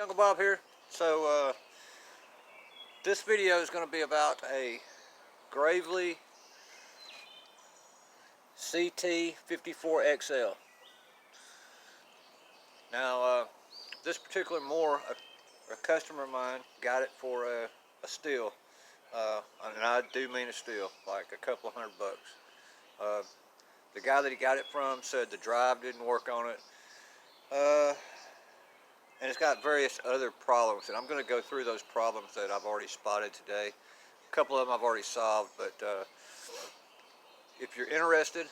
Jungle Bob here. So this video is going to be about a Gravely CT54XL. Now this particular mower, a customer of mine got it for a steal, and I do mean a steal, like a couple of $100. The guy that he got it from said the drive didn't work on it, and it's got various other problems, and I'm going to go through those problems that I've already spotted today. A couple of them I've already solved, but if you're interested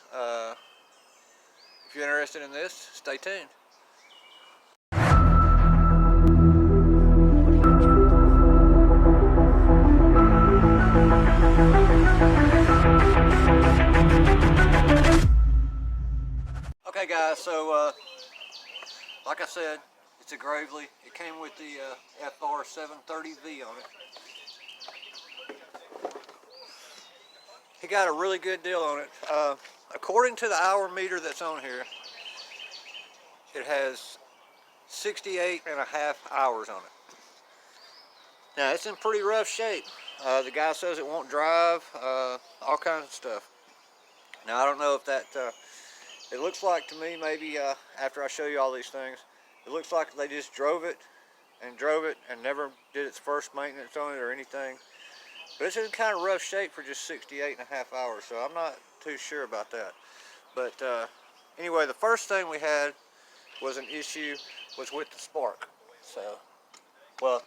in this, stay tuned. Okay guys, so like I said, it's a Gravely. It came with the FR730V on it. He got a really good deal on it. According to the hour meter that's on here, it has 68.5 hours on it. Now it's in pretty rough shape. The guy says it won't drive, all kinds of stuff. Now I don't know if that, it looks like to me, maybe after I show you all these things, it looks like they just drove it and never did its first maintenance on it or anything. But it's in kind of rough shape for just 68.5 hours, so I'm not too sure about that. But anyway, the first thing we had was an issue was with the spark. So, well,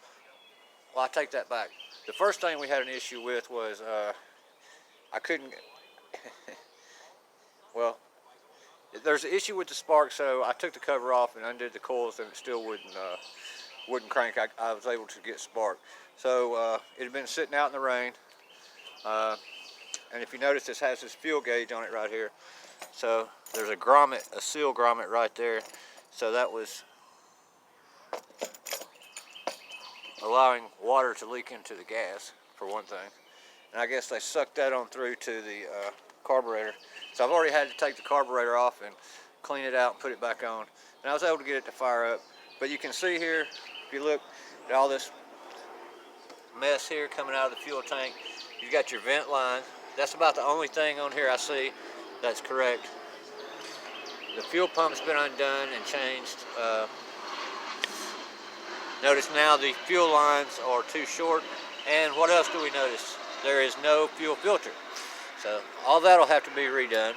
I take that back. The first thing we had an issue with was I couldn't, well, there's an issue with the spark, so I took the cover off and undid the coils, and it still wouldn't crank. I was able to get spark. So it had been sitting out in the rain, and if you notice, this has this fuel gauge on it right here. So there's a grommet, a seal grommet right there. So that was allowing water to leak into the gas, for one thing. And I guess they sucked that on through to the carburetor. So I've already had to take the carburetor off and clean it out and put it back on. And I was able to get it to fire up. But you can see here, if you look at all this mess here coming out of the fuel tank, you've got your vent line. That's about the only thing on here I see that's correct. The fuel pump's been undone and changed. Notice now the fuel lines are too short. And what else do we notice? There is no fuel filter. So all that'll have to be redone.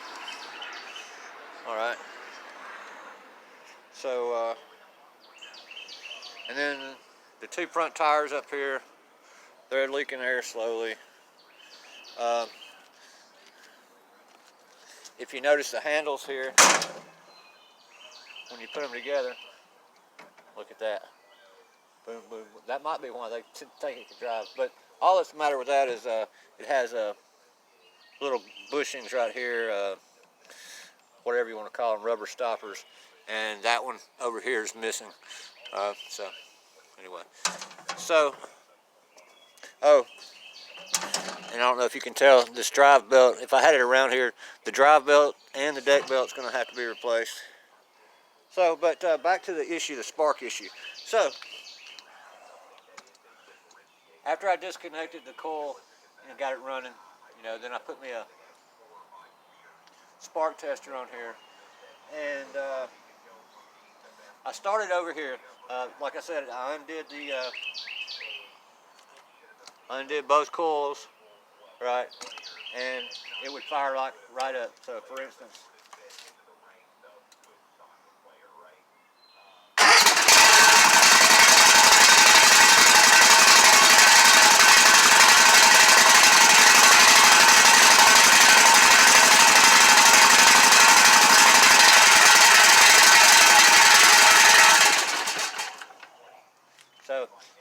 All right. So, and then the two front tires up here, they're leaking air slowly. If you notice the handles here, when you put them together, look at that. Boom, boom. That might be why they think it can drive. But all that's the matter with that is it has little bushings right here, whatever you want to call them, rubber stoppers. And that one over here is missing. So, anyway. So, oh, and I don't know if you can tell, this drive belt, if I had it around here, the drive belt and the deck belt is going to have to be replaced. So, but back to the issue, the spark issue. So, after I disconnected the coil and got it running, then I put me a spark tester on here, and I started over here. Like I said, I undid both coils, right, and it would fire right up. So, for instance,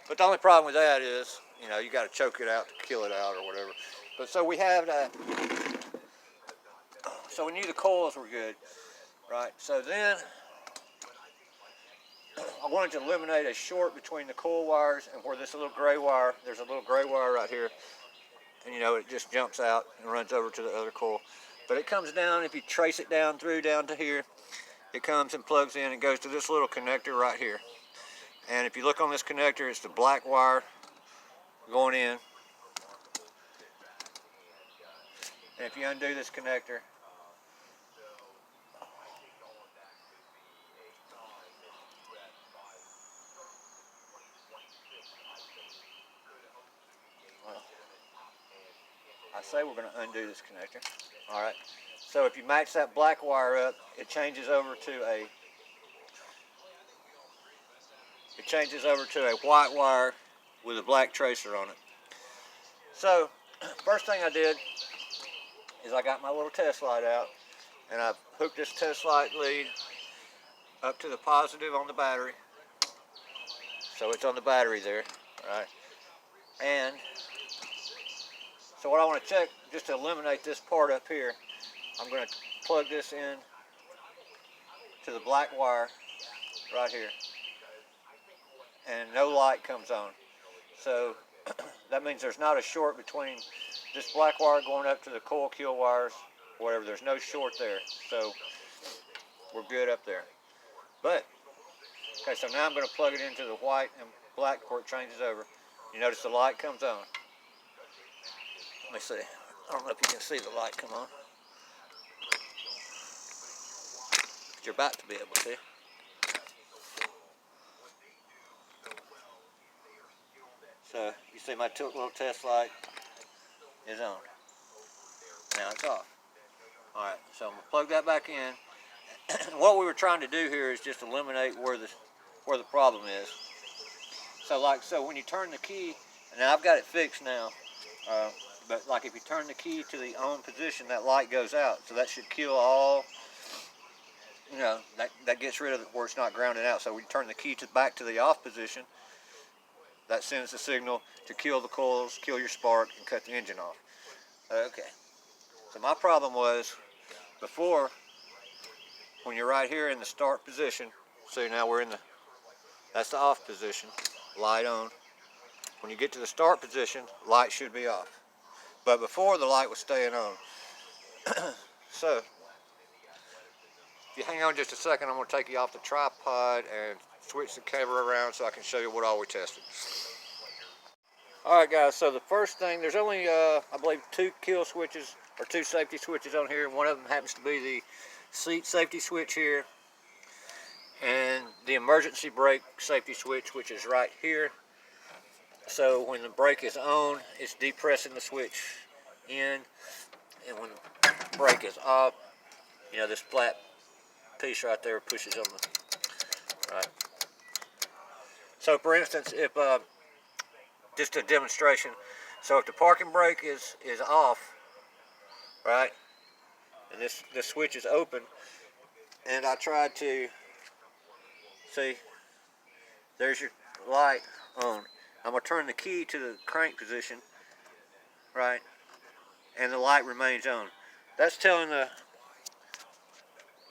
but the only problem with that is, you got to choke it out to kill it out or whatever. But so we have that. So we knew the coils were good, right? So then I wanted to eliminate a short between the coil wires and where this little gray wire, there's a little gray wire right here, and it just jumps out and runs over to the other coil. But it comes down, if you trace it down to here, it comes and plugs in and goes to this little connector right here. And if you look on this connector, it's the black wire going in. And if you undo this connector, well, I say we're going to undo this connector. All right. So if you match that black wire up, it changes over to a white wire with a black tracer on it. So first thing I did is I got my little test light out, and I hooked this test light lead up to the positive on the battery. So it's on the battery there, right? And so what I want to check, just to eliminate this part up here, I'm going to plug this in to the black wire right here, and no light comes on. So that means there's not a short between this black wire going up to the coil kill wires, whatever. There's no short there, so we're good up there. But okay, so now I'm going to plug it into the white and black before it changes over. You notice the light comes on. Let me see. I don't know if you can see the light come on. You're about to be able to. So you see my little test light is on. Now it's off. All right, so I'm gonna plug that back in. What we were trying to do here is just eliminate where the problem is. So when you turn the key, and now I've got it fixed now, but like if you turn the key to the on position, that light goes out. So that should kill all, you know, that gets rid of it where it's not grounded out. So when you turn the key back to the off position, that sends the signal to kill the coils, kill your spark, and cut the engine off. Okay. So my problem was before, when you're right here in the start position, see now we're in that's the off position, light on. When you get to the start position, light should be off. But before, the light was staying on. So, if you hang on just a second, I'm going to take you off the tripod and switch the camera around so I can show you what all we tested. Alright guys, so the first thing, there's only, I believe, 2 kill switches, or 2 safety switches on here. One of them happens to be the seat safety switch here, and the emergency brake safety switch, which is right here. So when the brake is on, it's depressing the switch in, and when the brake is off, you know, this flat piece right there pushes on the, right. So for instance, if, just a demonstration, so if the parking brake is off, right, and this switch is open, and I tried to, see, there's your light on. I'm going to turn the key to the crank position, right, and the light remains on. That's telling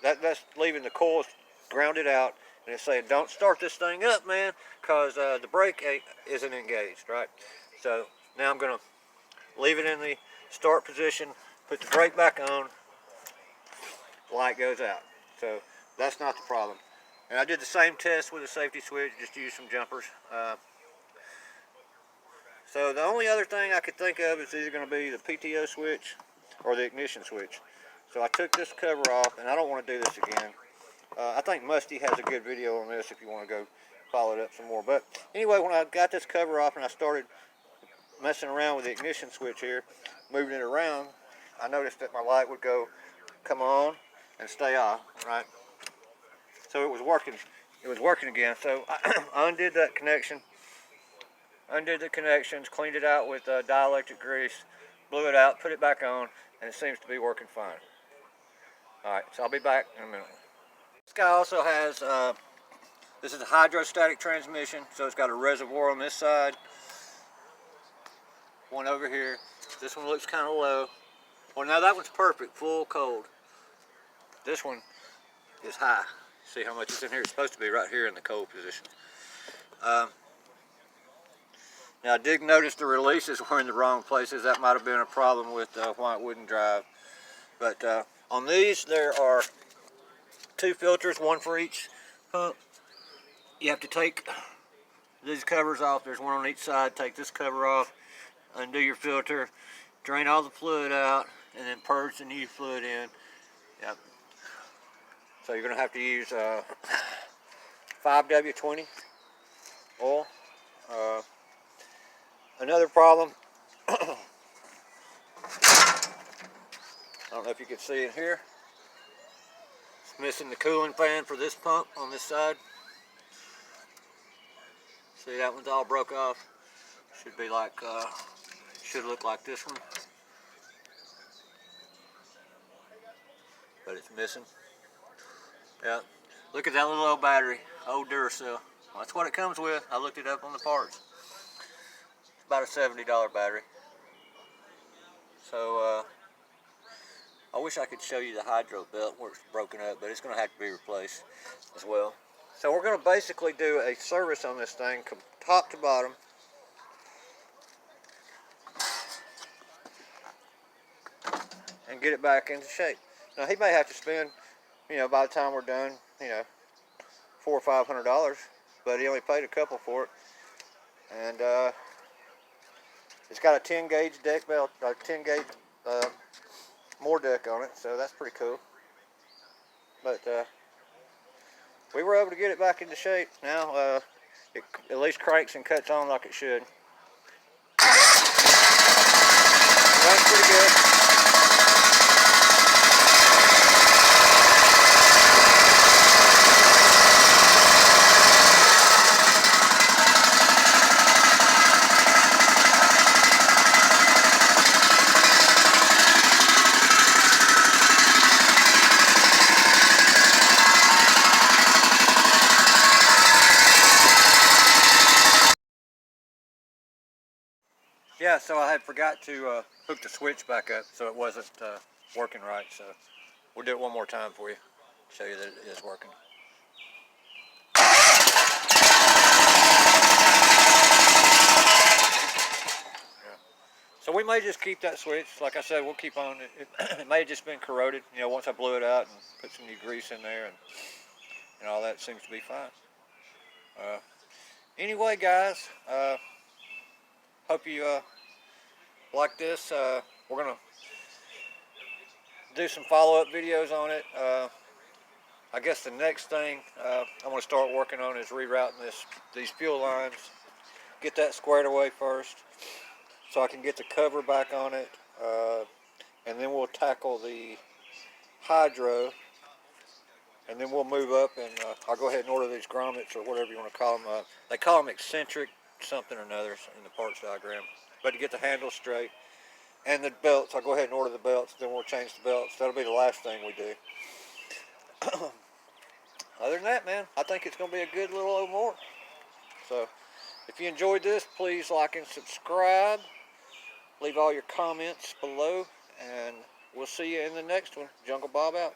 that's leaving the coils grounded out, and it's saying, don't start this thing up, man, because the brake isn't engaged, right? So now I'm going to leave it in the start position, put the brake back on, light goes out. So that's not the problem. And I did the same test with a safety switch, just used some jumpers. So the only other thing I could think of is either going to be the PTO switch or the ignition switch. So I took this cover off, and I don't want to do this again. I think Musty has a good video on this if you want to go follow it up some more. But anyway, when I got this cover off and I started messing around with the ignition switch here, moving it around, I noticed that my light would come on and stay off, right? So it was working again. So I undid that connection, undid the connections, cleaned it out with dielectric grease, blew it out, put it back on, and it seems to be working fine. Alright, so I'll be back in a minute. This guy also has, this is a hydrostatic transmission, so it's got a reservoir on this side, one over here. This one looks kind of low. Well, now that one's perfect, full cold. This one is high. See how much is in here? It's supposed to be right here in the cold position. Now I did notice the releases were in the wrong places. That might have been a problem with why it wouldn't drive. But on these, there are 2 filters, one for each pump. You have to take these covers off. There's one on each side. Take this cover off, undo your filter, drain all the fluid out, and then purge the new fluid in. Yep. So you're going to have to use 5W20 oil. Another problem, I don't know if you can see it here, it's missing the cooling fan for this pump on this side. See, that one's all broke off. Should be like, should look like this one, but it's missing. Yeah, look at that little old battery, old Duracell. Well, that's what it comes with. I looked it up on the parts. It's about a $70 battery. So I wish I could show you the hydro belt where it's broken up, but it's going to have to be replaced as well. So we're going to basically do a service on this thing, top to bottom. And get it back into shape. Now he may have to spend, you know, by the time we're done, you know, $400 or $500, but he only paid a couple for it. And it's got a 10 gauge deck belt, a 10 gauge more deck on it, so that's pretty cool. But we were able to get it back into shape. Now it at least cranks and cuts on like it should. Runs pretty good. Yeah, so I had forgot to hook the switch back up, so it wasn't working right. So we'll do it one more time for you, show you that it is working. Yeah. So we may just keep that switch. Like I said, we'll keep on it. It may have just been corroded. You know, once I blew it out and put some new grease in there and all that, seems to be fine. Anyway, guys, hope you like this. We're gonna do some follow-up videos on it. I guess the next thing I'm gonna start working on is rerouting these fuel lines. Get that squared away first, so I can get the cover back on it, and then we'll tackle the hydro, and then we'll move up and I'll go ahead and order these grommets or whatever you want to call them. They call them eccentric something or another in the parts diagram. But to get the handle straight and the belts, I'll go ahead and order the belts, then we'll change the belts. That'll be the last thing we do. Other than that, man, I think it's going to be a good little old mower. So if you enjoyed this, please like and subscribe. Leave all your comments below, and we'll see you in the next one. Jungle Bob out.